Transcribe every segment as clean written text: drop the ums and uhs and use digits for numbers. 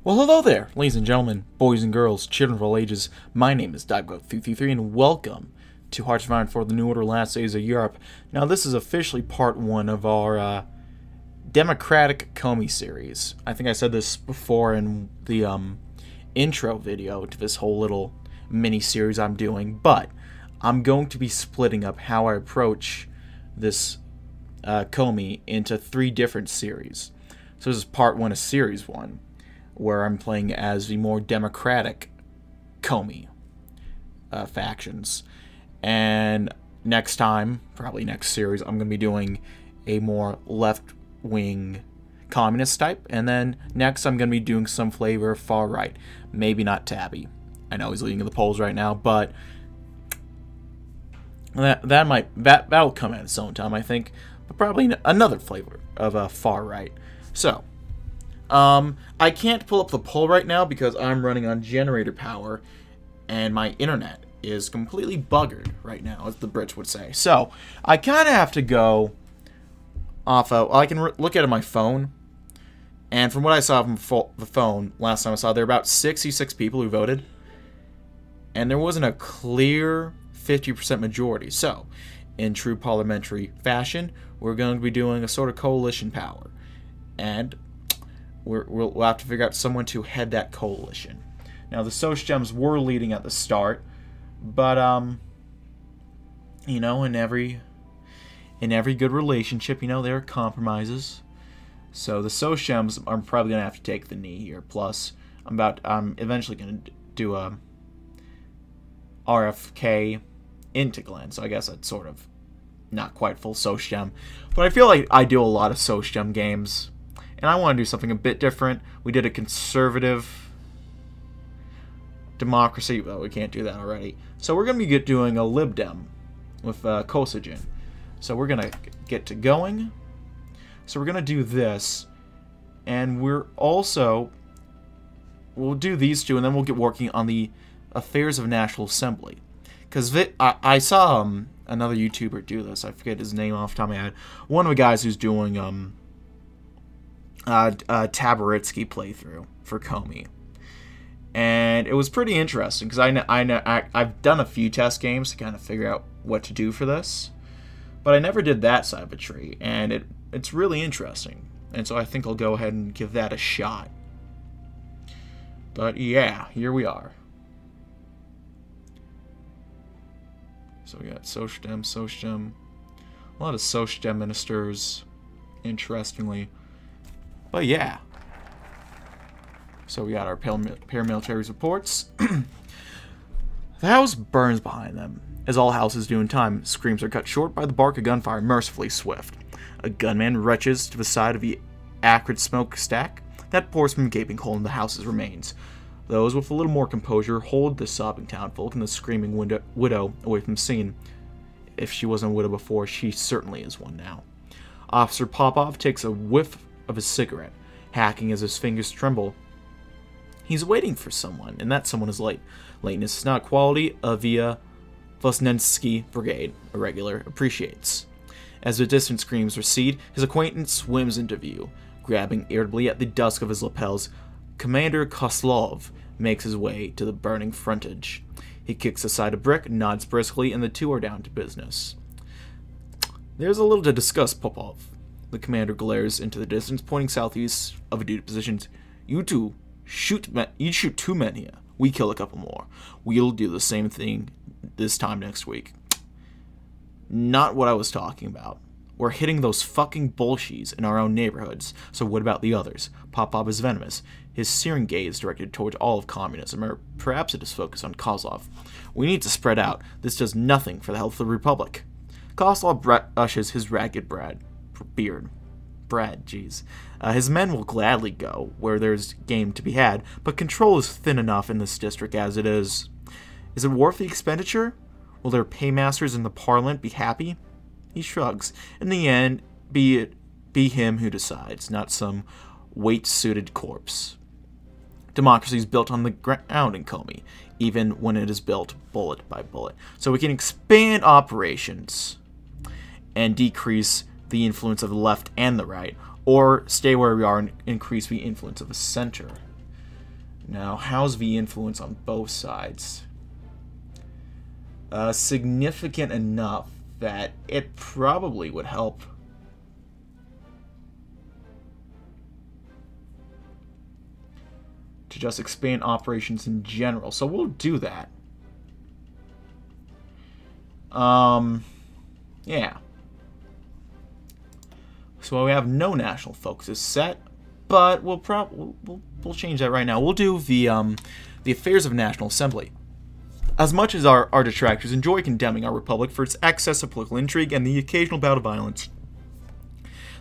Well, hello there, ladies and gentlemen, boys and girls, children of all ages. My name is DB333, and welcome to Hearts of Iron for the New Order Last Days of Europe. Now, this is officially part 1 of our Democratic Komi series. I think I said this before in the intro video to this whole little mini-series I'm doing, but I'm going to be splitting up how I approach this Komi into 3 different series. So this is part 1 of series 1. Where I'm playing as the more democratic Komi factions. And next time, probably next series, I'm going to be doing a more left-wing communist type. And then next I'm going to be doing some flavor far-right. Maybe not Tabby. I know he's leading the polls right now, but that'll come at its own time, I think. But probably another flavor of far-right. So, I can't pull up the poll right now because I'm running on generator power and my internet is completely buggered right now, as the Brits would say. So, I kind of have to go off of, I can look at my phone, and from what I saw from the phone, last time I saw, there were about 66 people who voted, and there wasn't a clear 50% majority. So, in true parliamentary fashion, we're going to be doing a sort of coalition power, and we'll have to figure out someone to head that coalition. Now, the Socidems were leading at the start, but, you know, in every good relationship, you know, there are compromises. So the Socidems are probably going to have to take the knee here. Plus, I'm eventually going to do a RFK into Glenn, so I guess that's sort of not quite full Sociedem. But I feel like I do a lot of Sociedem games, and I want to do something a bit different. We did a conservative democracy. Well, we can't do that already. So we're going to be doing a Lib Dem with Kosygin. So we're going to get to going. So we're going to do this. And we'll do these two, and then we'll get working on the affairs of National Assembly. Because I saw another YouTuber do this. I forget his name off the top of my head. One of the guys who's doing Tabaritsky playthrough for Komi, and it was pretty interesting because I've done a few test games to kind of figure out what to do for this, but I never did that side of a tree, and it's really interesting, and so I think I'll go ahead and give that a shot. But yeah, here we are. So we got Sociedem, a lot of Sociedem ministers, interestingly. But yeah. So we got our paramilitary reports. The house burns behind them. As all houses do in time, screams are cut short by the bark of gunfire, mercifully swift. A gunman retches to the side of the acrid smokestack that pours from a gaping hole in the house's remains. Those with a little more composure hold the sobbing townfolk and the screaming widow away from the scene. If she wasn't a widow before, she certainly is one now. Officer Popov takes a whiff of his cigarette, hacking as his fingers tremble. He's waiting for someone, and that someone is late. Lateness is not quality of the Vosnensky Brigade, a regular, appreciates. As the distant screams recede, his acquaintance swims into view. Grabbing irritably at the dusk of his lapels, Commander Koslov makes his way to the burning frontage. He kicks aside a brick, nods briskly, and the two are down to business. There's a little to discuss, Popov. The commander glares into the distance, pointing southeast of a dude positions. You shoot 2 men here. We kill a couple more. We'll do the same thing this time next week. Not what I was talking about. We're hitting those fucking bolshies in our own neighborhoods, so what about the others? Popov is venomous, his searing gaze directed towards all of communism, or perhaps it is focused on Kozlov. We need to spread out. This does nothing for the health of the Republic. Kozlov brushes his ragged beard. His men will gladly go where there's game to be had, but control is thin enough in this district as it is. Is it worth the expenditure? Will their paymasters in the parliament be happy? He shrugs. In the end, be him who decides, not some weight-suited corpse. Democracy is built on the ground in Komi, even when it is built bullet by bullet. So we can expand operations and decrease the influence of the left and the right, or stay where we are and increase the influence of the center. Now, how's the influence on both sides? Significant enough that it probably would help. To just expand operations in general. So we'll do that. Yeah. So we have no national focus set, but we'll change that right now. We'll do the affairs of National Assembly. As much as our detractors enjoy condemning our republic for its excess of political intrigue and the occasional bout of violence,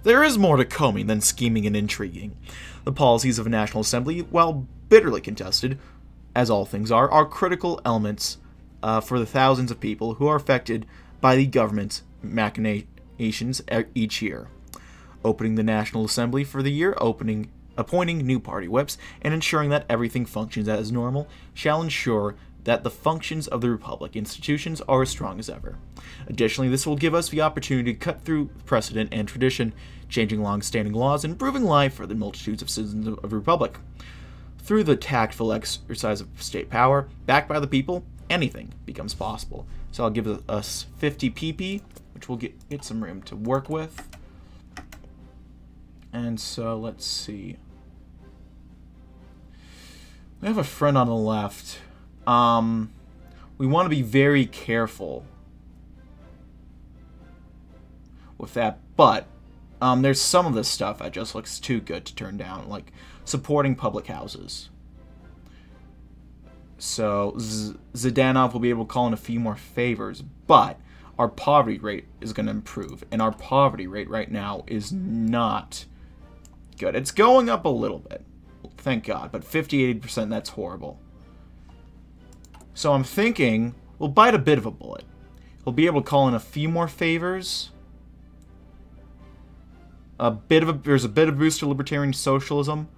there is more to Komi than scheming and intriguing. The policies of a National Assembly, while bitterly contested, as all things are critical elements for the thousands of people who are affected by the government's machinations each year. Opening the National Assembly for the year, appointing new party whips, and ensuring that everything functions as normal shall ensure that the functions of the Republic institutions are as strong as ever. Additionally, this will give us the opportunity to cut through precedent and tradition, changing long-standing laws and improving life for the multitudes of citizens of the Republic. Through the tactful exercise of state power, backed by the people, anything becomes possible. So I'll give us 50 PP, which will get some room to work with. And so, let's see. We have a friend on the left. We want to be very careful with that, but there's some of this stuff that just looks too good to turn down, like supporting public houses. So Zdanov will be able to call in a few more favors, but our poverty rate is going to improve, and our poverty rate right now is not good. It's going up a little bit, thank God, but 50-80%, that's horrible. So I'm thinking we'll bite a bit of a bullet. He'll be able to call in a few more favors. There's a bit of boost to libertarian socialism,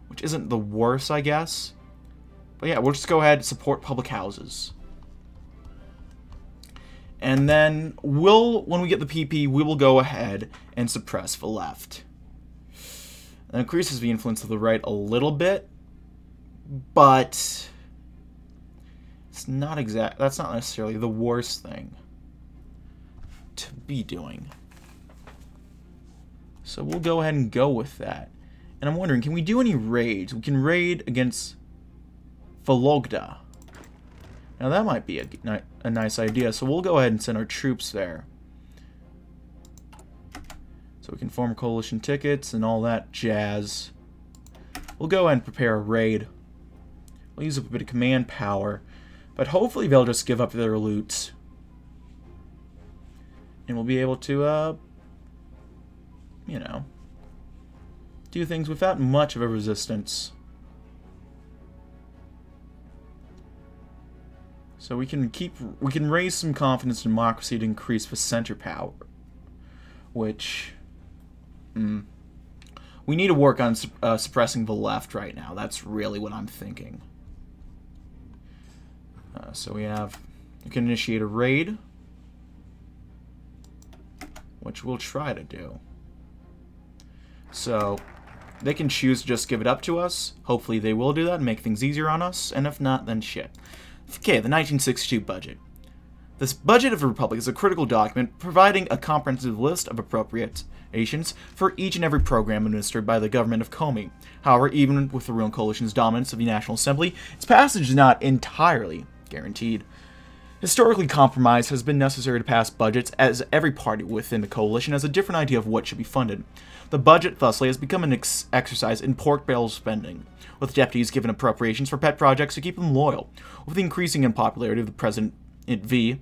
which isn't the worst, I guess. But yeah, we'll just go ahead and support public houses. And then when we get the PP, we will go ahead and suppress the left. That increases the influence of the right a little bit, but it's not that's not necessarily the worst thing to be doing. So we'll go ahead and go with that. And I'm wondering, can we do any raids? We can raid against Vologda. Now that might be a nice idea, so we'll go ahead and send our troops there. So we can form coalition tickets and all that jazz. We'll go ahead and prepare a raid. We'll use a bit of command power, but hopefully they'll just give up their loot. And we'll be able to, you know, do things without much of a resistance. So we can raise some confidence in democracy to increase the center power, which we need to work on suppressing the left right now. That's really what I'm thinking. So we can initiate a raid, which we'll try to do. So they can choose to just give it up to us. Hopefully they will do that and make things easier on us, and if not, then shit. Okay, the 1962 budget. This budget of the Republic is a critical document providing a comprehensive list of appropriations for each and every program administered by the government of Komi. However, even with the ruling coalition's dominance of the National Assembly, its passage is not entirely guaranteed. Historically, compromise has been necessary to pass budgets, as every party within the coalition has a different idea of what should be funded. The budget, thusly, has become an exercise in pork barrel spending, with deputies given appropriations for pet projects to keep them loyal. With the increasing unpopularity of the President V,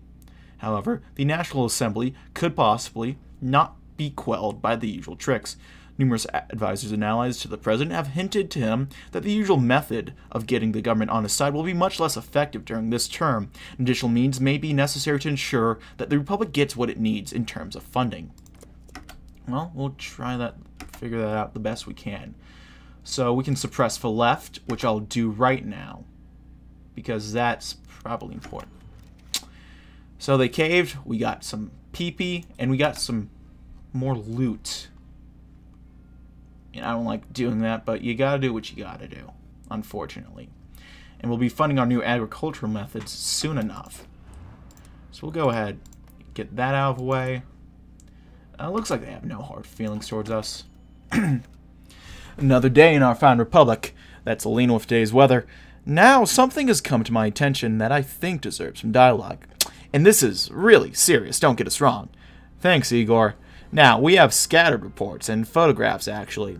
however, the National Assembly could possibly not be quelled by the usual tricks. Numerous advisors and allies to the President have hinted to him that the usual method of getting the government on his side will be much less effective during this term. Additional means may be necessary to ensure that the Republic gets what it needs in terms of funding. Well, we'll try that, figure that out the best we can. So we can suppress the left, which I'll do right now, because that's probably important. So they caved, we got some PP, and we got some more loot. And I don't like doing that, but you gotta do what you gotta do. unfortunately. And we'll be funding our new agricultural methods soon enough. So we'll go ahead, get that out of the way. Looks like they have no hard feelings towards us. Another day in our fine republic. That's a lean with today's weather. Now, something has come to my attention that I think deserves some dialogue. And this is really serious, don't get us wrong. Thanks, Igor. Now, we have scattered reports and photographs, actually.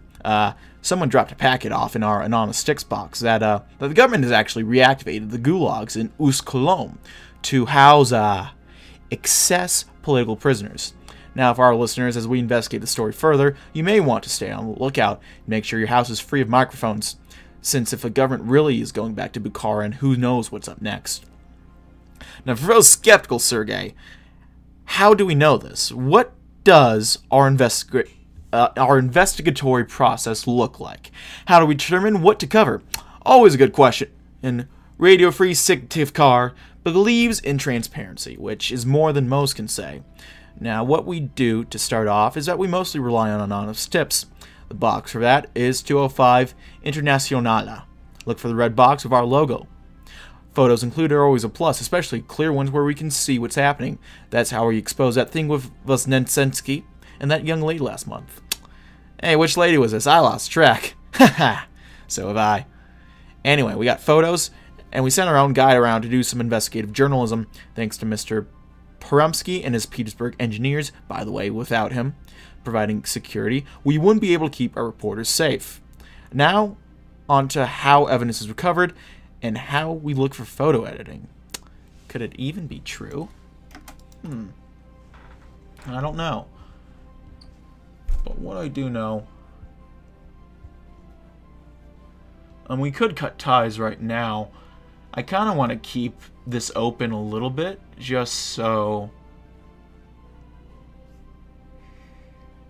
Someone dropped a packet off in our anonymous sticks box that the government has actually reactivated the gulags in Ust-Kolom to house excess political prisoners. Now, for our listeners, as we investigate the story further, you may want to stay on the lookout and make sure your house is free of microphones, since if the government really is going back to Bukharin, who knows what's up next. Now, for those skeptical, Sergei, how do we know this? What does our investigatory process look like? How do we determine what to cover? Always a good question. And Radio Free Syktyvkar believes in transparency, which is more than most can say. Now, what we do to start off is that we mostly rely on anonymous tips. The box for that is 205 Internationale. Look for the red box with our logo. Photos included are always a plus, especially clear ones where we can see what's happening. That's how we exposed that thing with Vosnetsensky and that young lady last month. Hey, which lady was this? I lost track. Haha, so have I. Anyway, we got photos, and we sent our own guide around to do some investigative journalism, thanks to Mr. Porumsky and his Petersburg engineers. By the way, without him providing security, we wouldn't be able to keep our reporters safe. Now, on to how evidence is recovered and how we look for photo editing. Could it even be true? I don't know. But what I do know, and we could cut ties right now. I kind of want to keep this open a little bit, just so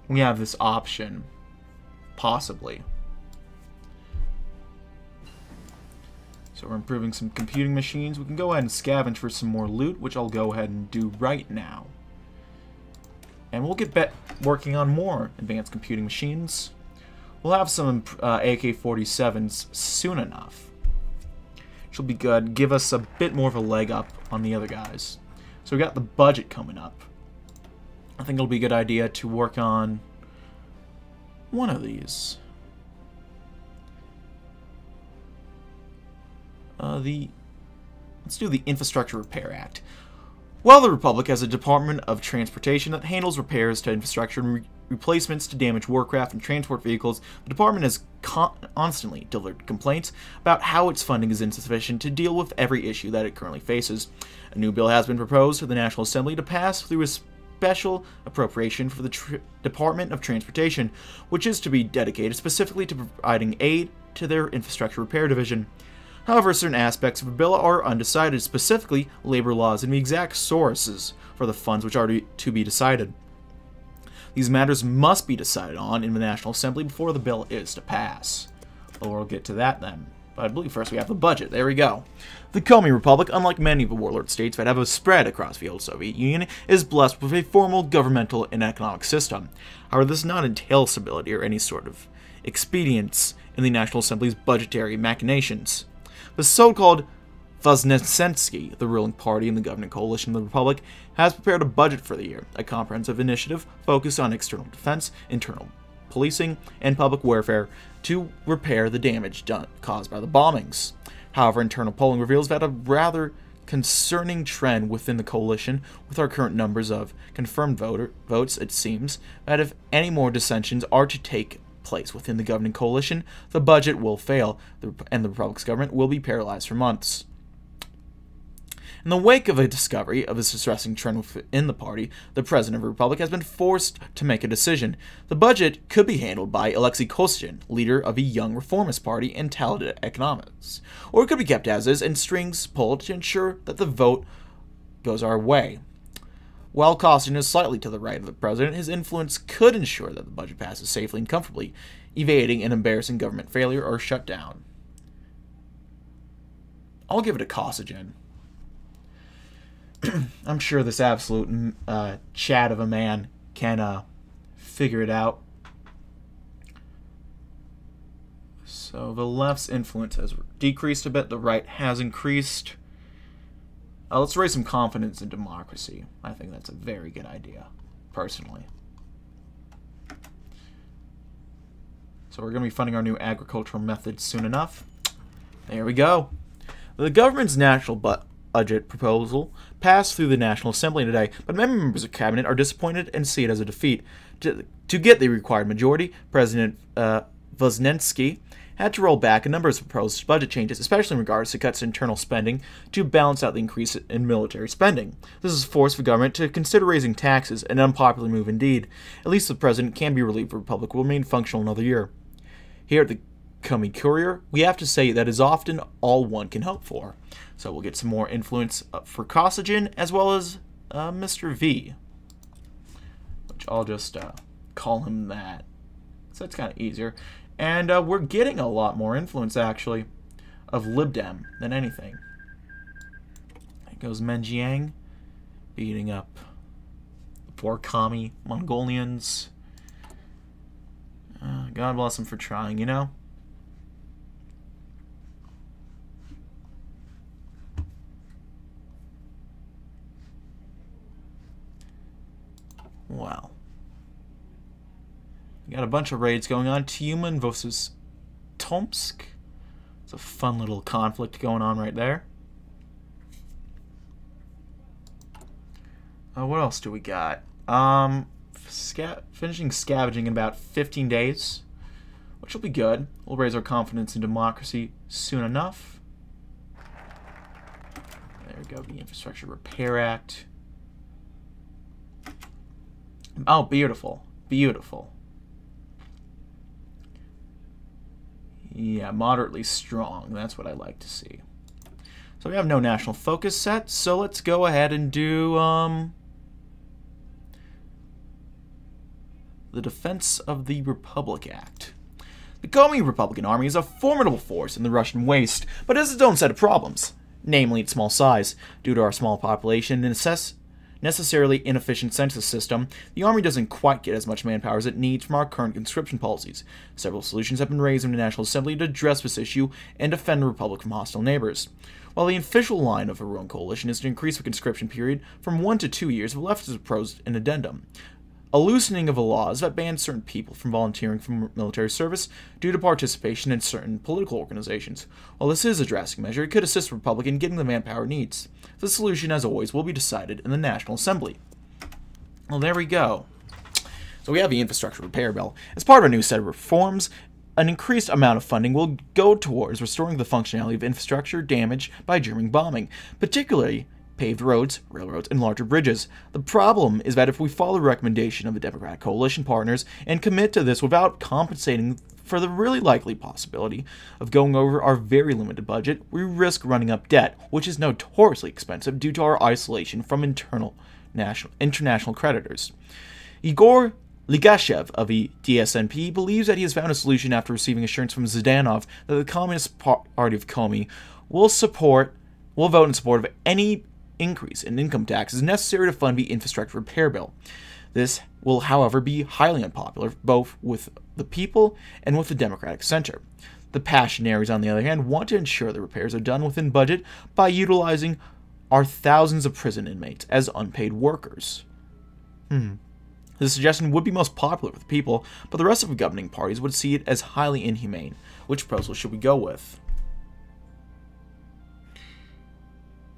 we have this option, possibly. So we're improving some computing machines. We can go ahead and scavenge for some more loot, which I'll go ahead and do right now. And we'll get working on more advanced computing machines. We'll have some AK-47s soon enough. Which will be good. Give us a bit more of a leg up on the other guys. So we got the budget coming up. I think it'll be a good idea to work on one of these. Let's do the Infrastructure Repair Act. Well, the Republic has a Department of Transportation that handles repairs to infrastructure and replacements to damaged warcraft and transport vehicles. The department has constantly delivered complaints about how its funding is insufficient to deal with every issue that it currently faces. A new bill has been proposed to the National Assembly to pass through a special appropriation for the Department of Transportation, which is to be dedicated specifically to providing aid to their infrastructure repair division. However, certain aspects of the bill are undecided, specifically labor laws and the exact sources for the funds which are to be decided. These matters must be decided on in the National Assembly before the bill is to pass. Well, we'll get to that then. But I believe first we have the budget. There we go. The Komi Republic, unlike many of the warlord states that have a spread across the old Soviet Union, is blessed with a formal governmental and economic system. However, this does not entail stability or any sort of expedience in the National Assembly's budgetary machinations. The so-called Vosnetsensky, the ruling party in the governing coalition of the Republic, has prepared a budget for the year, a comprehensive initiative focused on external defense, internal policing, and public welfare to repair the damage caused by the bombings. However, internal polling reveals that a rather concerning trend within the coalition, with our current numbers of confirmed votes, it seems that if any more dissensions are to take place within the governing coalition, the budget will fail, and the Republic's government will be paralyzed for months. In the wake of a discovery of this distressing trend within the party, the President of the Republic has been forced to make a decision. The budget could be handled by Alexei Kosygin, leader of a young reformist party and talented economics, or it could be kept as is and strings pulled to ensure that the vote goes our way. While Kosygin is slightly to the right of the President, his influence could ensure that the budget passes safely and comfortably, evading an embarrassing government failure or shutdown. I'll give it a Kosygin. I'm sure this absolute chat of a man can figure it out. So the left's influence has decreased a bit, the right has increased. Let's raise some confidence in democracy. I think that's a very good idea, personally. So we're going to be funding our new agricultural methods soon enough. There we go. The government's national budget proposal passed through the National Assembly today, but many members of cabinet are disappointed and see it as a defeat. To get the required majority, President Vosnensky had to roll back a number of proposed budget changes, especially in regards to cuts in internal spending, to balance out the increase in military spending. This has forced the government to consider raising taxes, an unpopular move indeed. At least the president can be relieved the Republic will remain functional another year. Here at the Komi Courier, we have to say that is often all one can hope for. So we'll get some more influence for Kosygin, as well as Mr. V, which I'll just call him that. So it's kind of easier. And we're getting a lot more influence, actually, of Libdem than anything. There goes Menjiang, beating up the poor Komi Mongolians. God bless them for trying, you know? Wow. We got a bunch of raids going on. Tyumen versus Tomsk. It's a fun little conflict going on right there. What else do we got? Finishing scavenging in about 15 days, which will be good. We'll raise our confidence in democracy soon enough. There we go, the Infrastructure Repair Act. Oh, beautiful. Beautiful. Yeah, moderately strong. That's what I like to see. So we have no national focus set, so let's go ahead and do the Defense of the Republic Act. The Komi Republican Army is a formidable force in the Russian waste, but has its own set of problems, namely its small size. Due to our small population and necessarily inefficient census system, the Army doesn't quite get as much manpower as it needs from our current conscription policies. Several solutions have been raised in the National Assembly to address this issue and defend the Republic from hostile neighbors. While the official line of the ruling coalition is to increase the conscription period from 1 to 2 years, the left has proposed an addendum. A loosening of the laws that ban certain people from volunteering for military service due to participation in certain political organizations. While this is a drastic measure, it could assist the Republic in getting the manpower it needs. The solution, as always, will be decided in the National Assembly. Well, there we go. So we have the Infrastructure Repair Bill. As part of a new set of reforms, an increased amount of funding will go towards restoring the functionality of infrastructure damaged by German bombing, particularly paved roads, railroads, and larger bridges. The problem is that if we follow the recommendation of the Democratic coalition partners and commit to this without compensating for the really likely possibility of going over our very limited budget, we risk running up debt, which is notoriously expensive due to our isolation from international creditors. Igor Ligashev of the DSNP believes that he has found a solution after receiving assurance from Zhdanov that the Communist Party of Komi will vote in support of any increase in income taxes necessary to fund the infrastructure repair bill. This will, however, be highly unpopular both with the people and with the Democratic Center. The Passionaries, on the other hand, want to ensure the repairs are done within budget by utilizing our thousands of prison inmates as unpaid workers. This suggestion would be most popular with the people, but the rest of the governing parties would see it as highly inhumane. Which proposal should we go with?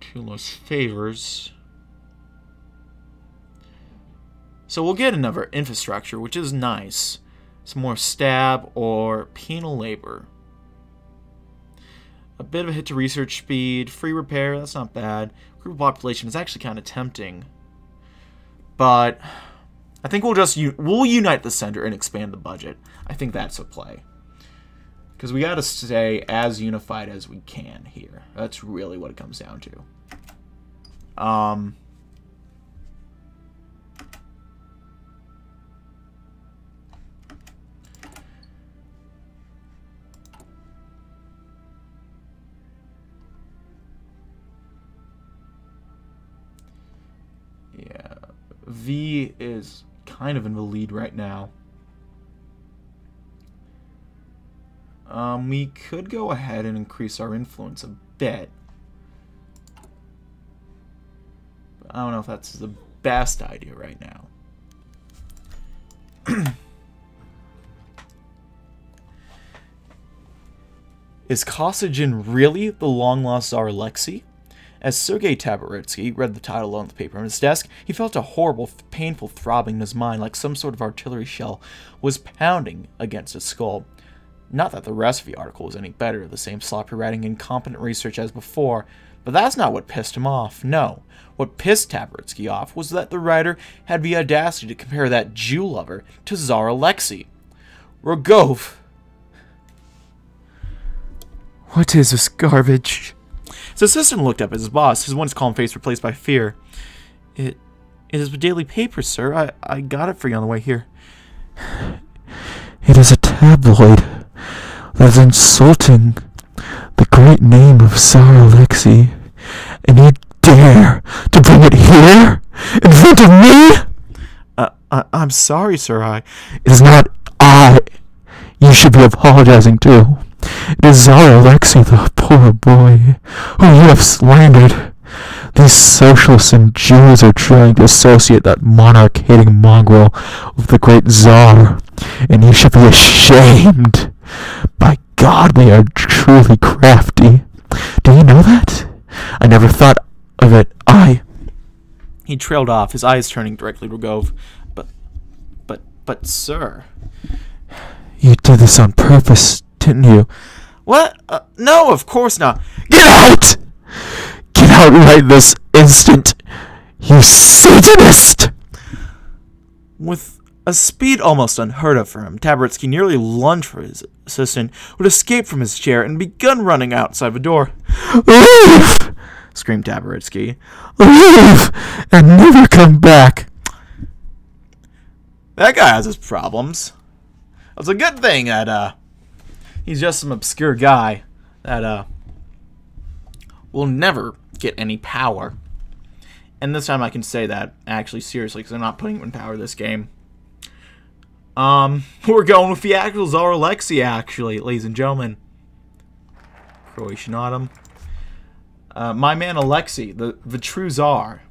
Two less favors. So we'll get another infrastructure, which is nice. Some more stab or penal labor. A bit of a hit to research speed. Free repair, that's not bad. Group population is actually kind of tempting. But I think we'll unite the center and expand the budget. I think that's a play. Because we got to stay as unified as we can here. That's really what it comes down to. Yeah, V is kind of in the lead right now. We could go ahead and increase our influence a bit. But I don't know if that's the best idea right now. Is Kosygin really the long-lost Tsar Alexei? As Sergei Taboritsky read the title on the paper on his desk, he felt a horrible, painful throbbing in his mind, like some sort of artillery shell was pounding against his skull. Not that the rest of the article was any better, the same sloppy writing and incompetent research as before, but that's not what pissed him off, no. What pissed Taboritsky off was that the writer had the audacity to compare that Jew lover to Tsar Alexei. Rogov. What is this garbage? His assistant looked up at his boss, his once calm face replaced by fear. It is the daily paper, sir. I got it for you on the way here. It is a tabloid that is insulting the great name of Tsar Alexei, and you dare to bring it here in front of me? I'm sorry, sir. It is not I you should be apologizing to. It is Tsar Alexei, the poor boy, who you have slandered. These socialists and Jews are trying to associate that monarch-hating mongrel with the great Tsar, and you should be ashamed. By God, they are truly crafty. Do you know that? I never thought of it. He trailed off, his eyes turning directly to Rogov. But, sir... You did this on purpose, didn't you? What? No, of course not. Get out! Get out right this instant, you Satanist! With a speed almost unheard of for him, Taboritsky nearly lunged for his assistant, who had escaped from his chair and begun running outside the door. Leave! Screamed Taboritsky. Leave! And never come back! That guy has his problems. It's a good thing that, he's just some obscure guy that, will never get any power. And this time I can say that, actually, seriously, because I'm not putting him in power this game. We're going with the actual Tsar Alexei, actually, ladies and gentlemen. Croatian Autumn. My man Alexei, the true Tsar.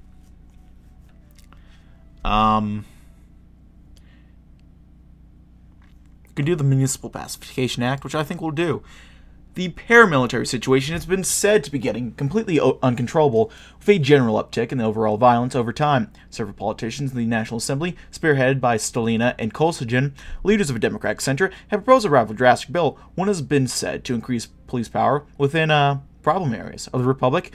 Could do the Municipal Pacification Act, which I think we'll do. The paramilitary situation has been said to be getting completely uncontrollable, with a general uptick in the overall violence over time. Several politicians in the National Assembly, spearheaded by Stalina and Kosygin, leaders of a Democratic center, have proposed a rather drastic bill. One has been said to increase police power within problem areas of the Republic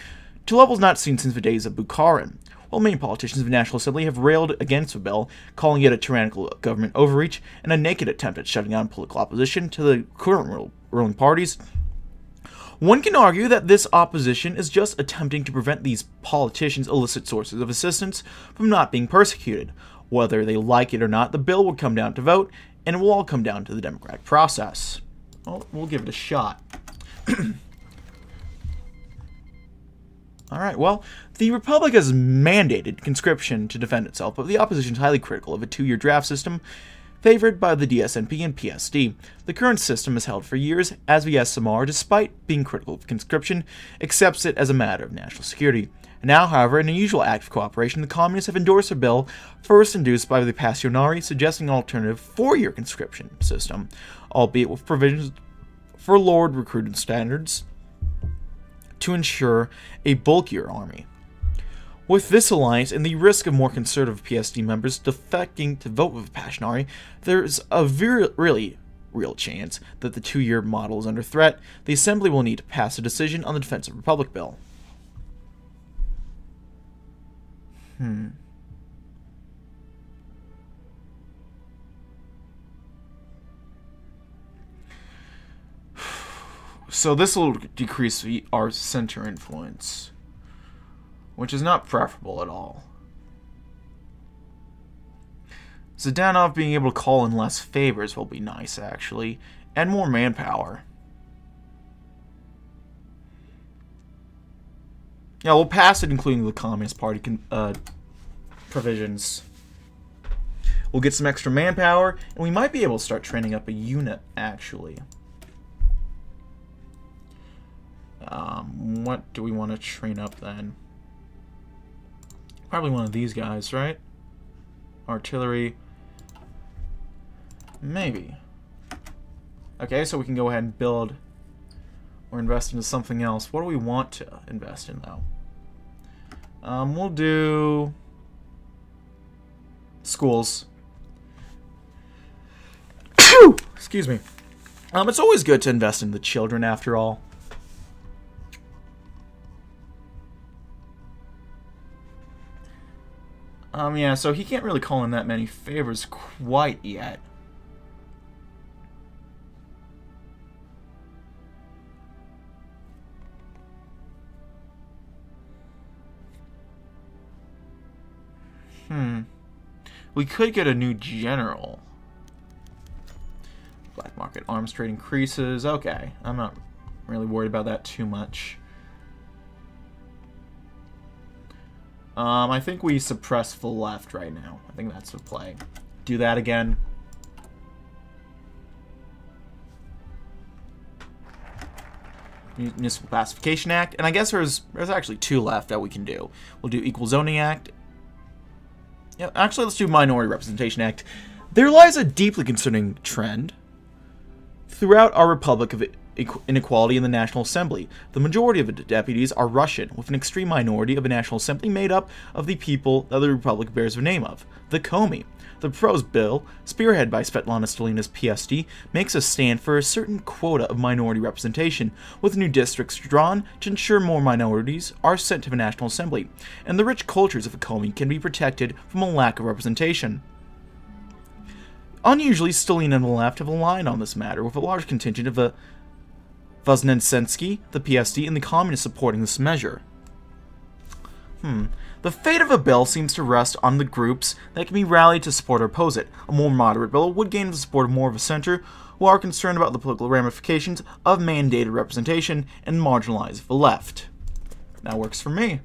to levels not seen since the days of Bukharin. While many politicians of the National Assembly have railed against the bill, calling it a tyrannical government overreach and a naked attempt at shutting down political opposition to the current ruling parties, one can argue that this opposition is just attempting to prevent these politicians' illicit sources of assistance from not being persecuted. Whether they like it or not, the bill will come down to vote, and it will all come down to the democratic process. Well, we'll give it a shot. Alright, well, the Republic has mandated conscription to defend itself, but the opposition is highly critical of a 2-year draft system favored by the DSNP and PSD. The current system has held for years, as the SMR, despite being critical of conscription, accepts it as a matter of national security. Now, however, in an unusual act of cooperation, the Communists have endorsed a bill first induced by the Passionari suggesting an alternative 4-year conscription system, albeit with provisions for lowered recruiting standards to ensure a bulkier army. With this alliance and the risk of more conservative PSD members defecting to vote with Passionari, there's a really real chance that the 2-year model is under threat. The Assembly will need to pass a decision on the Defense of Republic bill. So this will decrease our center influence, which is not preferable at all. Zdanov being able to call in less favors will be nice, actually, and more manpower. Yeah, we'll pass it, including the Communist Party provisions. We'll get some extra manpower, and we might be able to start training up a unit, actually. What do we want to train up then? Probably one of these guys, right? Artillery. Maybe. Okay, so we can go ahead and build or invest into something else. What do we want to invest in, though? We'll do schools. Excuse me. It's always good to invest in the children, after all. Yeah, so he can't really call in that many favors quite yet. We could get a new general. Black market arms trade increases. Okay, I'm not really worried about that too much. I think we suppress full left right now. I think that's the play. Do that again. Municipal Pacification Act. And I guess there's actually two left that we can do. We'll do Equal Zoning Act. Yeah, actually, let's do Minority Representation Act. There lies a deeply concerning trend throughout our Republic of inequality in the National Assembly. The majority of the deputies are Russian, with an extreme minority of a National Assembly made up of the people that the Republic bears the name of, the Komi. The proposed bill, spearheaded by Svetlana Stalina's PSD, makes a stand for a certain quota of minority representation, with new districts drawn to ensure more minorities are sent to the National Assembly, and the rich cultures of the Komi can be protected from a lack of representation. Unusually, Stalina and the left have aligned on this matter, with a large contingent of the Voznesensky, the PSD, and the Communists supporting this measure. The fate of a bill seems to rest on the groups that can be rallied to support or oppose it. A more moderate bill would gain the support of more of a center, who are concerned about the political ramifications of mandated representation and marginalize the left. That works for me.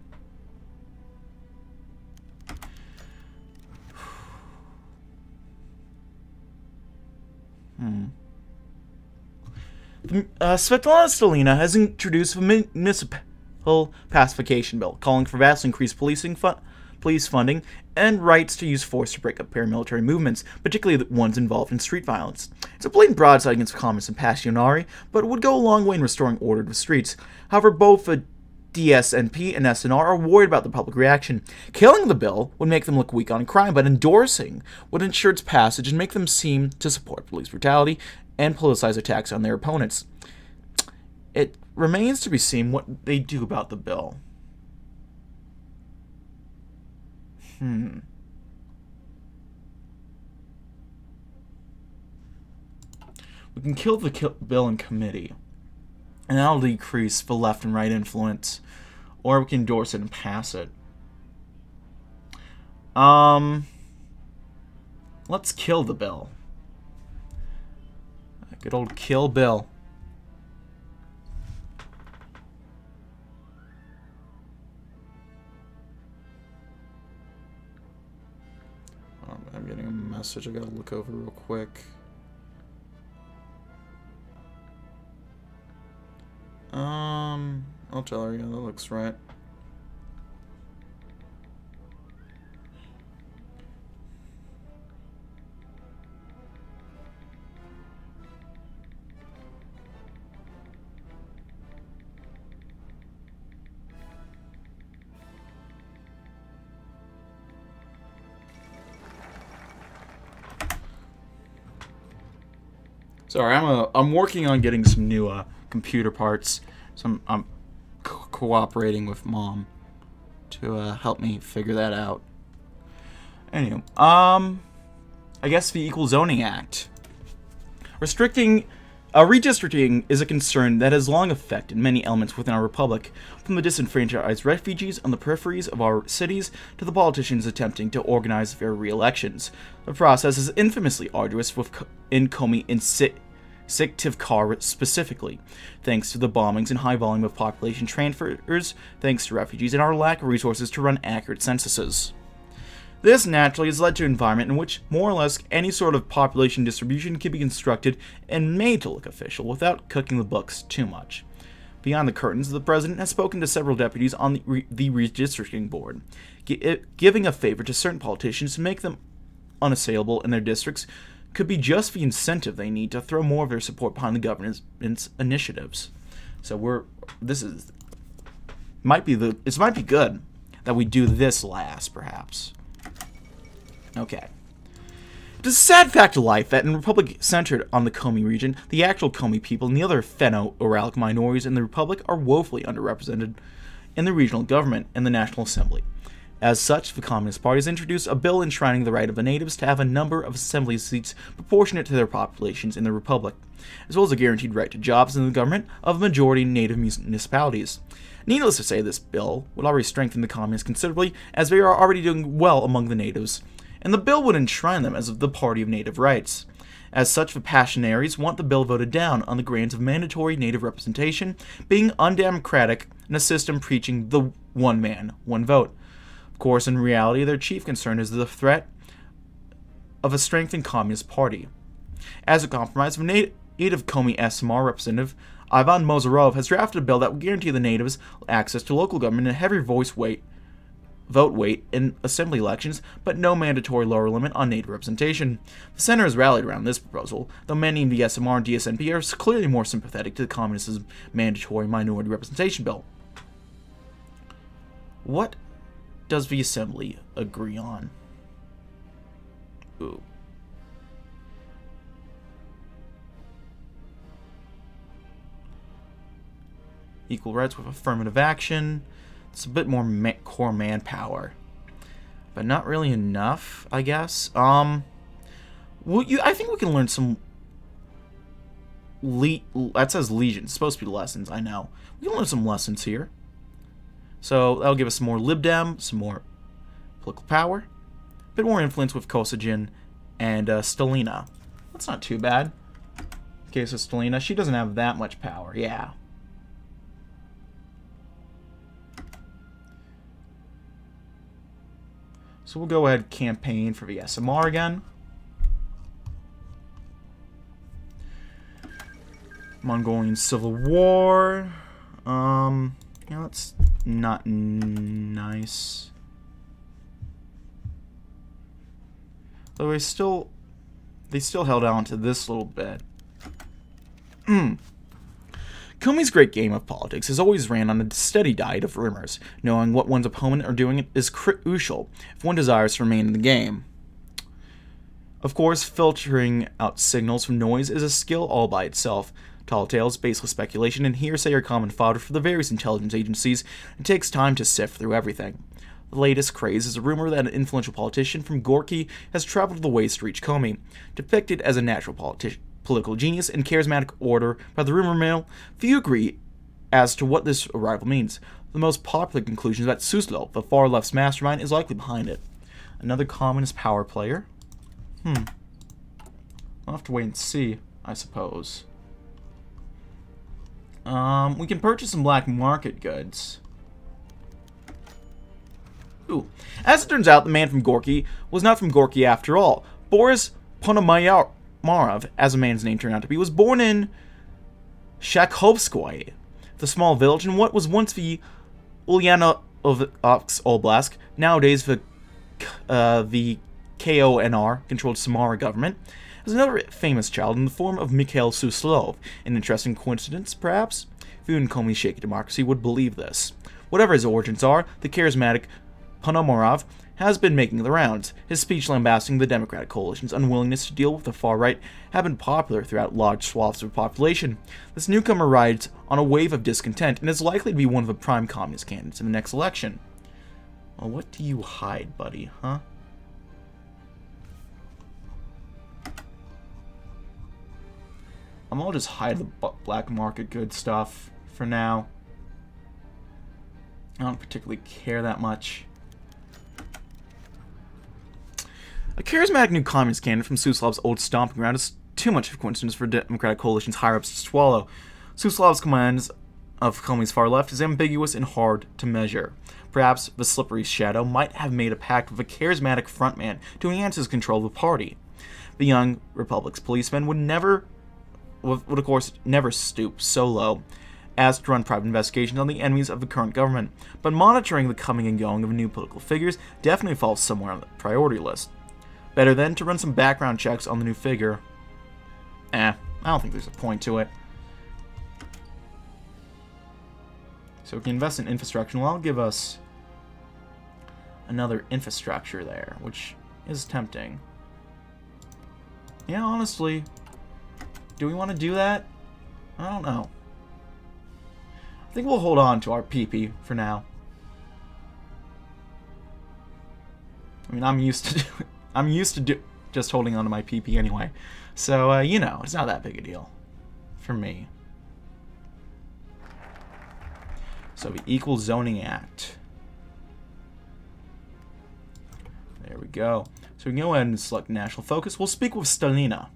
Svetlana Stalina has introduced a municipal pacification bill, calling for vastly increased police funding and rights to use force to break up paramilitary movements, particularly the ones involved in street violence. It's a blatant broadside against communists and passionari, but it would go a long way in restoring order to the streets. However, both the DSNP and SNR are worried about the public reaction. Killing the bill would make them look weak on crime, but endorsing would ensure its passage and make them seem to support police brutality and politicize attacks on their opponents. It remains to be seen what they do about the bill. We can kill the bill in committee, and that'll decrease the left and right influence, or we can endorse it and pass it. Let's kill the bill. Good old kill bill. I'm getting a message I gotta look over real quick. I'll tell her, yeah, that looks right. Sorry, I'm working on getting some new computer parts. So I'm cooperating with Mom to help me figure that out. Anyway, I guess the Equal Zoning Act. Redistricting is a concern that has long affected many elements within our republic, from the disenfranchised refugees on the peripheries of our cities to the politicians attempting to organize their re-elections. The process is infamously arduous in Komi and Syktyvkar specifically, thanks to the bombings and high volume of population transfers, thanks to refugees, and our lack of resources to run accurate censuses. This naturally has led to an environment in which more or less any sort of population distribution can be constructed and made to look official without cooking the books too much. Beyond the curtains, the president has spoken to several deputies on the redistricting board, giving a favor to certain politicians to make them unassailable in their districts could be just the incentive they need to throw more of their support behind the government's initiatives. So it might be good that we do this last, perhaps. Okay. It is a sad fact of life that in a republic centered on the Komi region, the actual Komi people and the other Finno-Uralic minorities in the republic are woefully underrepresented in the regional government and the National Assembly. As such, the Communist Party has introduced a bill enshrining the right of the natives to have a number of assembly seats proportionate to their populations in the republic, as well as a guaranteed right to jobs in the government of majority native municipalities. Needless to say, this bill would already strengthen the communists considerably, as they are already doing well among the natives, and the bill would enshrine them as the party of native rights. As such, the Passionaries want the bill voted down on the grounds of mandatory native representation being undemocratic and a system preaching the one man, one vote. Of course, in reality, their chief concern is the threat of a strengthened Communist Party. As a compromise, the native Komi SMR representative Ivan Mozarov has drafted a bill that will guarantee the natives access to local government and a heavy vote weight in assembly elections, but no mandatory lower limit on native representation. The center has rallied around this proposal, though many in the SMR and DSNP are clearly more sympathetic to the communists' mandatory minority representation bill. What does the assembly agree on? Ooh. Equal rights with affirmative action. It's a bit more core manpower, but not really enough, I guess. I think we can learn some. That says legion. It's supposed to be lessons. I know. We can learn some lessons here. So that'll give us some more libdem, some more political power, a bit more influence with Kosygin and Stalina. That's not too bad. Okay, so Stalina, she doesn't have that much power. Yeah. So we'll go ahead and campaign for the SMR again. Mongolian Civil War. Yeah, that's not nice. Though they still held on to this little bit. Komi's great game of politics has always ran on a steady diet of rumors. Knowing what one's opponent are doing is crucial if one desires to remain in the game. Of course, filtering out signals from noise is a skill all by itself. Tall tales, baseless speculation, and hearsay are common fodder for the various intelligence agencies. It takes time to sift through everything. The latest craze is a rumor that an influential politician from Gorky has traveled the ways to reach Komi. Depicted as a natural political genius and charismatic orator by the rumor mill, few agree as to what this arrival means. The most popular conclusion is that Suslov, the far left's mastermind, is likely behind it. Another communist power player? I'll have to wait and see, I suppose. We can purchase some black market goods. Ooh. As it turns out, the man from Gorky was not from Gorky after all. Boris Ponomarov, as a man's name turned out to be, was born in Shakhovskoye, the small village in what was once the Ulyanovsk Oblast, nowadays the KONR-controlled Samara government. As another famous child in the form of Mikhail Suslov. An interesting coincidence, perhaps? Few in Komi's shaky democracy would believe this. Whatever his origins are, the charismatic Ponomarov has been making the rounds. His speech lambasting the Democratic coalition's unwillingness to deal with the far right have been popular throughout large swaths of the population. This newcomer rides on a wave of discontent and is likely to be one of the prime communist candidates in the next election. Well, what do you hide, buddy, huh? I'll just hide the black market good stuff for now. I don't particularly care that much. A charismatic new communist candidate from Suslov's old stomping ground is too much of a coincidence for Democratic Coalition's higher-ups to swallow. Suslov's commands of Komi's far left is ambiguous and hard to measure. Perhaps the slippery shadow might have made a pact with a charismatic frontman to enhance his control of the party. The young Republic's policeman would of course never stoop so low asked to run private investigations on the enemies of the current government, but monitoring the coming and going of new political figures definitely falls somewhere on the priority list. Better then to run some background checks on the new figure. I don't think there's a point to it. So we can invest in infrastructure, and that'll give us another infrastructure there, which is tempting. Yeah, honestly, do we want to do that? I don't know. I think we'll hold on to our PP for now. I mean, I'm used to just holding on to my PP anyway. So, you know, it's not that big a deal for me. So, the Equal Zoning Act. There we go. So we can go ahead and select national focus. We'll speak with Stalina.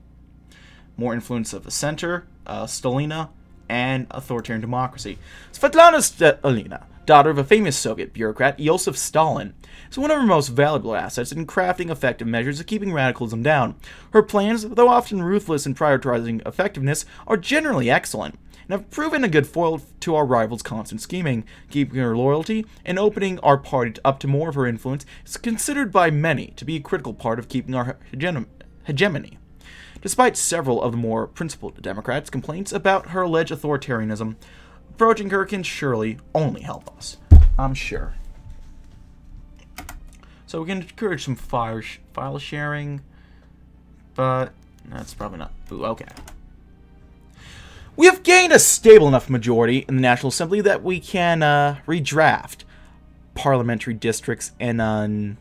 More influence of the center, Stalina, and authoritarian democracy. Svetlana Stalina, daughter of a famous Soviet bureaucrat, Joseph Stalin, is one of her most valuable assets in crafting effective measures of keeping radicalism down. Her plans, though often ruthless in prioritizing effectiveness, are generally excellent, and have proven a good foil to our rivals' constant scheming. Keeping her loyalty and opening our party up to more of her influence is considered by many to be a critical part of keeping our hegemony. Despite several of the more principled Democrats' complaints about her alleged authoritarianism, approaching her can surely only help us. I'm sure. So we can encourage some file sharing, but that's probably not. Ooh, okay. We have gained a stable enough majority in the National Assembly that we can redraft parliamentary districts in an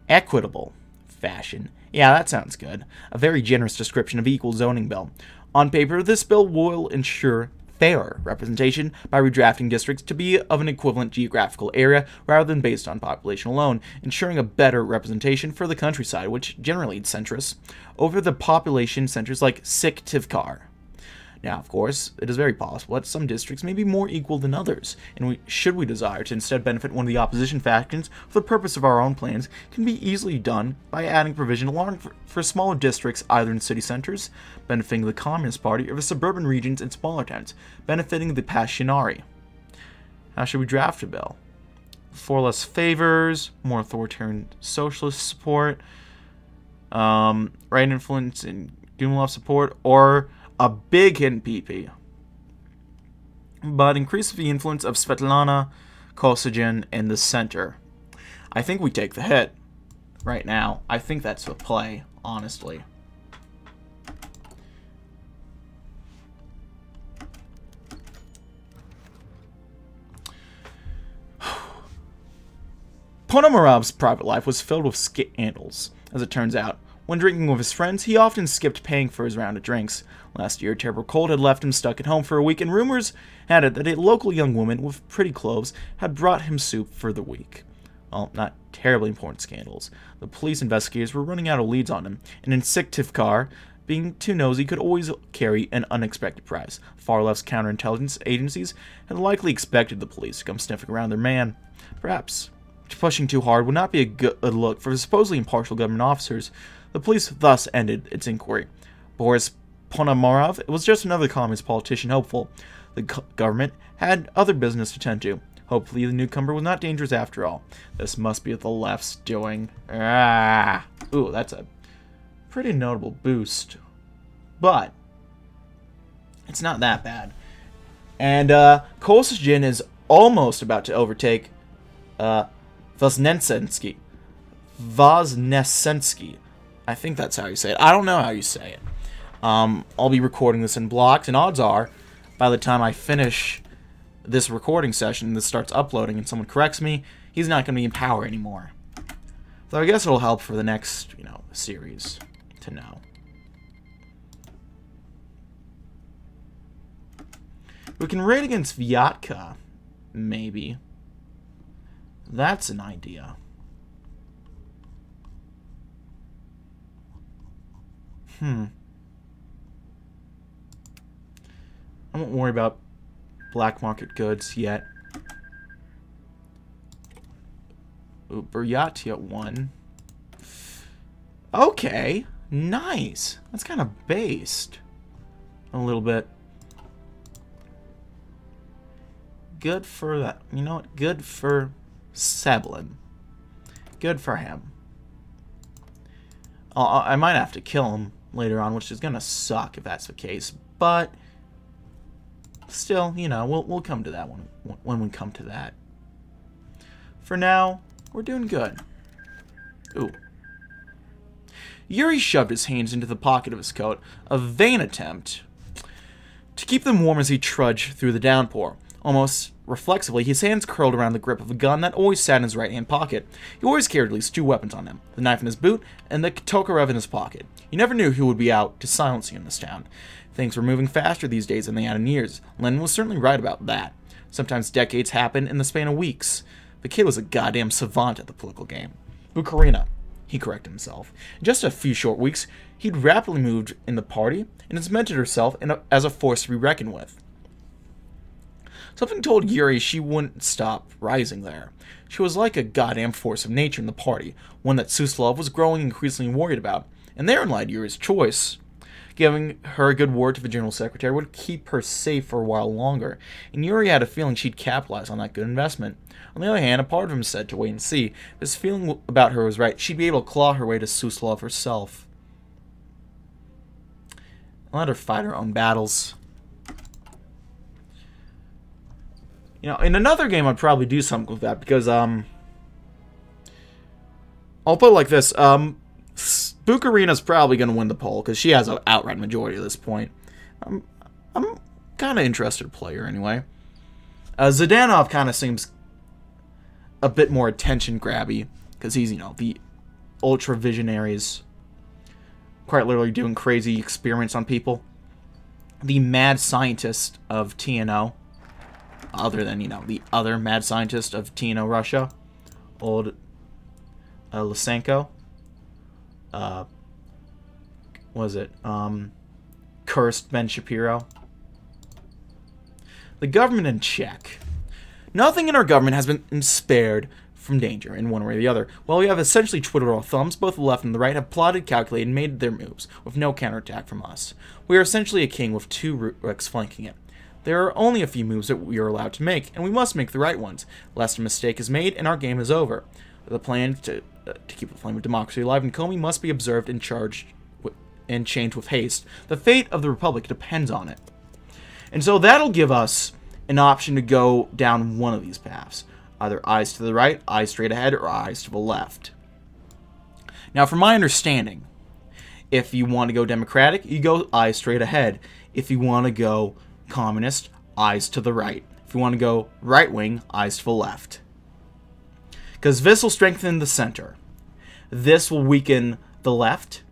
equitable fashion. Yeah, that sounds good. A very generous description of equal zoning bill. On paper, this bill will ensure fair representation by redrafting districts to be of an equivalent geographical area rather than based on population alone, ensuring a better representation for the countryside, which generally leads centrists, over the population centers like Syktyvkar. Now, of course, it is very possible that some districts may be more equal than others, and should we desire to instead benefit one of the opposition factions for the purpose of our own plans, can be easily done by adding provision along for smaller districts either in city centers, benefiting the Communist Party, or the suburban regions and smaller towns, benefiting the Passionari. How should we draft a bill? 4 less favors, more authoritarian socialist support, right influence and Gumilev support, or a big hidden PP, but increase the influence of Svetlana, Kosygin, in the center. I think we take the hit right now. I think that's the play, honestly. Ponomarov's private life was filled with scandals, as it turns out. When drinking with his friends, he often skipped paying for his round of drinks. Last year, a terrible cold had left him stuck at home for a week, and rumors had it that a local young woman with pretty clothes had brought him soup for the week. Well, not terribly important scandals. The police investigators were running out of leads on him, and in Syktyvkar, being too nosy could always carry an unexpected prize. Far-left's counterintelligence agencies had likely expected the police to come sniffing around their man. Perhaps pushing too hard would not be a good look for the supposedly impartial government officers. The police thus ended its inquiry. Boris Ponomarov was just another communist politician hopeful. The government had other business to tend to. Hopefully the newcomer was not dangerous after all. This must be what the left's doing. Ooh, that's a pretty notable boost. But it's not that bad. And Kosygin is almost about to overtake Voznesensky. I think that's how you say it. I don't know how you say it. I'll be recording this in blocks, and odds are, by the time I finish this recording session, this starts uploading, and someone corrects me, he's not going to be in power anymore. Though I guess it'll help for the next, series to know. We can raid against Vyatka, maybe. That's an idea. I won't worry about black market goods yet. Ooh, Buryatia 1. Okay, nice. That's kind of based a little bit. good for that. You know what? Good for Seblin. Good for him. I might have to kill him later on, which is gonna suck if that's the case. But still, you know, we'll come to that one when we come to that. For now, we're doing good. Ooh. Yuri shoved his hands into the pocket of his coat, a vain attempt to keep them warm as he trudged through the downpour. Almost reflexively, his hands curled around the grip of a gun that always sat in his right-hand pocket. He always carried at least 2 weapons on him, the knife in his boot and the Tokarev in his pocket. You never knew who would be out to silence you in this town. Things were moving faster these days than they had in years. Lenin was certainly right about that. Sometimes decades happen in the span of weeks. The kid was a goddamn savant at the political game. Bukarina, he corrected himself. In just a few short weeks, he'd rapidly moved in the party and had cemented herself as a force to be reckoned with. Something told Yuri she wouldn't stop rising there. She was like a goddamn force of nature in the party, one that Suslov was growing increasingly worried about. And therein lied Yuri's choice. Giving her a good word to the General Secretary would keep her safe for a while longer, and Yuri had a feeling she'd capitalize on that good investment. On the other hand, a part of him said to wait and see. If his feeling about her was right, she'd be able to claw her way to Suslov herself. Let her fight her own battles. You know, in another game, I'd probably do something with that, because, I'll put it like this, Bukarina's probably going to win the poll, because she has an outright majority at this point. I'm kind of interested player, anyway. Zhdanov kind of seems a bit more attention-grabby, because he's, you know, the ultra-visionaries, quite literally doing crazy experiments on people. The mad scientist of TNO. Other than, you know, the other mad scientist of TNO Russia, old Lysenko. Was it cursed Ben Shapiro? The government in check. Nothing in our government has been spared from danger in one way or the other. While we have essentially twiddled our thumbs, both the left and the right have plotted, calculated, and made their moves, with no counterattack from us. We are essentially a king with 2 rooks flanking it. There are only a few moves that we are allowed to make, and we must make the right ones. Lest a mistake is made, and our game is over. The plan to keep the flame of democracy alive in Komi must be observed and changed with haste. The fate of the Republic depends on it. And so that'll give us an option to go down one of these paths. Either eyes to the right, eyes straight ahead, or eyes to the left. Now, from my understanding, if you want to go democratic, you go eyes straight ahead. If you want to go communist, eyes to the right. If you want to go right-wing, eyes to the left. Because this will strengthen the center. This will weaken the left.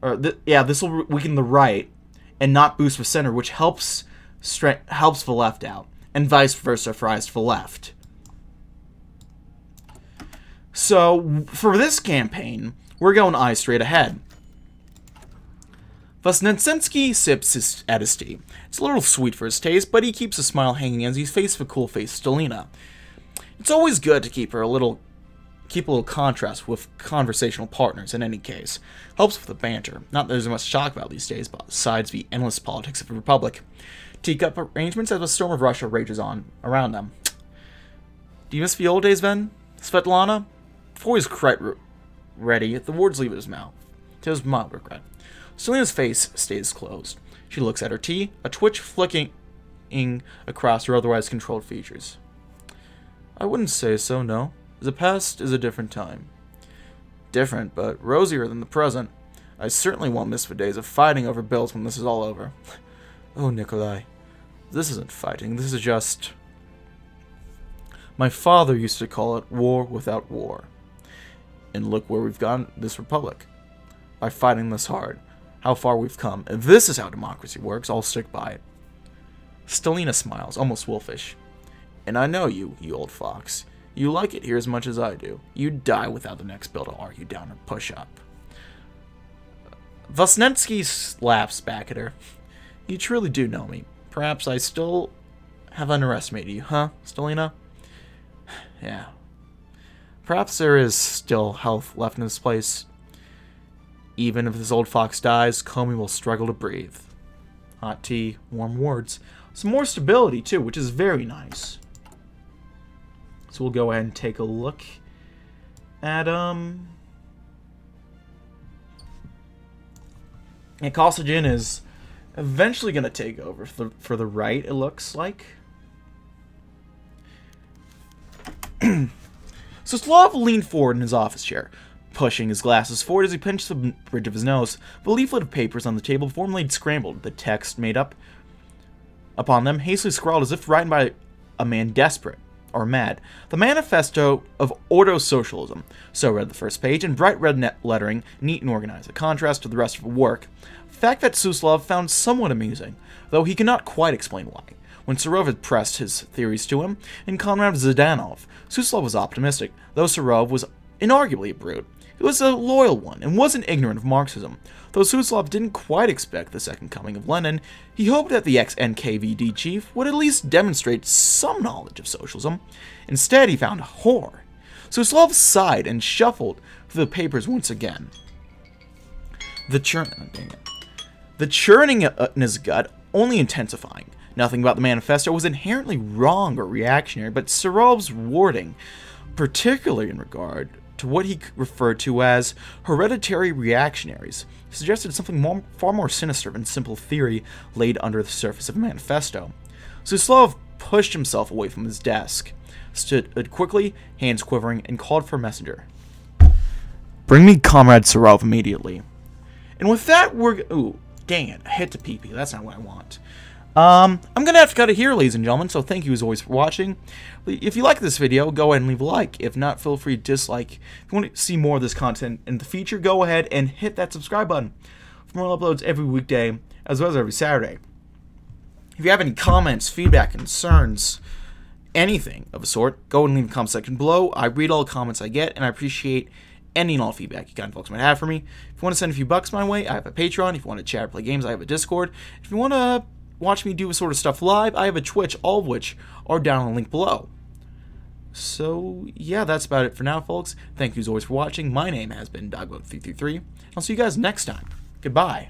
Or this will weaken the right and not boost the center, which helps the left out. And vice versa for eyes to the left. So, for this campaign, we're going eyes straight ahead. Vosnetsensky sips at his tea. It's a little sweet for his taste, but he keeps a smile hanging as he faces the cool-faced Stalina. It's always good to keep a little contrast with conversational partners in any case. Helps with the banter. Not that there's much to talk about these days, besides the endless politics of the Republic. Teacup arrangements as the storm of Russia rages on around them. Do you miss the old days, then, Svetlana? Before he's quite ready, the words leave his mouth. To his mild regret. Stalina's face stays closed. She looks at her tea, a twitch flicking across her otherwise controlled features. I wouldn't say so, no. The past is a different time. Different, but rosier than the present. I certainly won't miss the days of fighting over bills when this is all over. Oh, Nikolai, this isn't fighting, this is just... My father used to call it war without war. And look where we've gone, this republic. By fighting this hard. How far we've come. If this is how democracy works, I'll stick by it. Stalina smiles, almost wolfish. And I know you, you old fox. You like it here as much as I do. You'd die without the next bill to argue down or push up. Vosnetsky laughs back at her. You truly do know me. Perhaps I still have underestimated you, huh, Stalina? Yeah. Perhaps there is still health left in this place. Even if this old fox dies, Komi will struggle to breathe. Hot tea, warm words. some more stability too, which is very nice. So we'll go ahead and take a look at and Kosygin is eventually going to take over for the right, it looks like. So Slav leaned forward in his office chair, pushing his glasses forward as he pinched the bridge of his nose. The leaflet of papers on the table formally scrambled, the text made up upon them, hastily scrawled as if written by a man desperate or mad. The Manifesto of Ordo-Socialism. So read the first page, in bright red lettering, neat and organized, a contrast to the rest of the work. A fact that Suslov found somewhat amusing, though he could not quite explain why. When Serov had pressed his theories to him, and Konrad Zhdanov, Suslov was optimistic, though Serov was inarguably a brute. He was a loyal one, and wasn't ignorant of Marxism. Though Suslov didn't quite expect the second coming of Lenin, he hoped that the ex-NKVD chief would at least demonstrate some knowledge of socialism. Instead, he found horror. Suslov sighed and shuffled through the papers once again. The churning in his gut only intensifying. Nothing about the manifesto was inherently wrong or reactionary, but Serov's wording, particularly in regard to what he referred to as hereditary reactionaries, suggested something far more sinister than simple theory laid under the surface of a manifesto. Suslov pushed himself away from his desk, stood quickly, hands quivering, and called for a messenger. "Bring me Comrade Serov immediately." And with that, ooh, dang it, I hit the PP. That's not what I want. I'm going to have to cut it here, ladies and gentlemen, so thank you as always for watching. If you like this video, go ahead and leave a like. If not, feel free to dislike. If you want to see more of this content in the future, go ahead and hit that subscribe button for more uploads every weekday, as well as every Saturday. If you have any comments, feedback, concerns, anything of a sort, go ahead and leave the comment section below. I read all the comments I get, and I appreciate any and all feedback you kind folks might have for me. If you want to send a few bucks my way, I have a Patreon. If you want to chat or play games, I have a Discord. If you want to watch me do this sort of stuff live, I have a Twitch, all of which are down on the link below. So, yeah, that's about it for now, folks. Thank you as always for watching. My name has been DB333. I'll see you guys next time. Goodbye.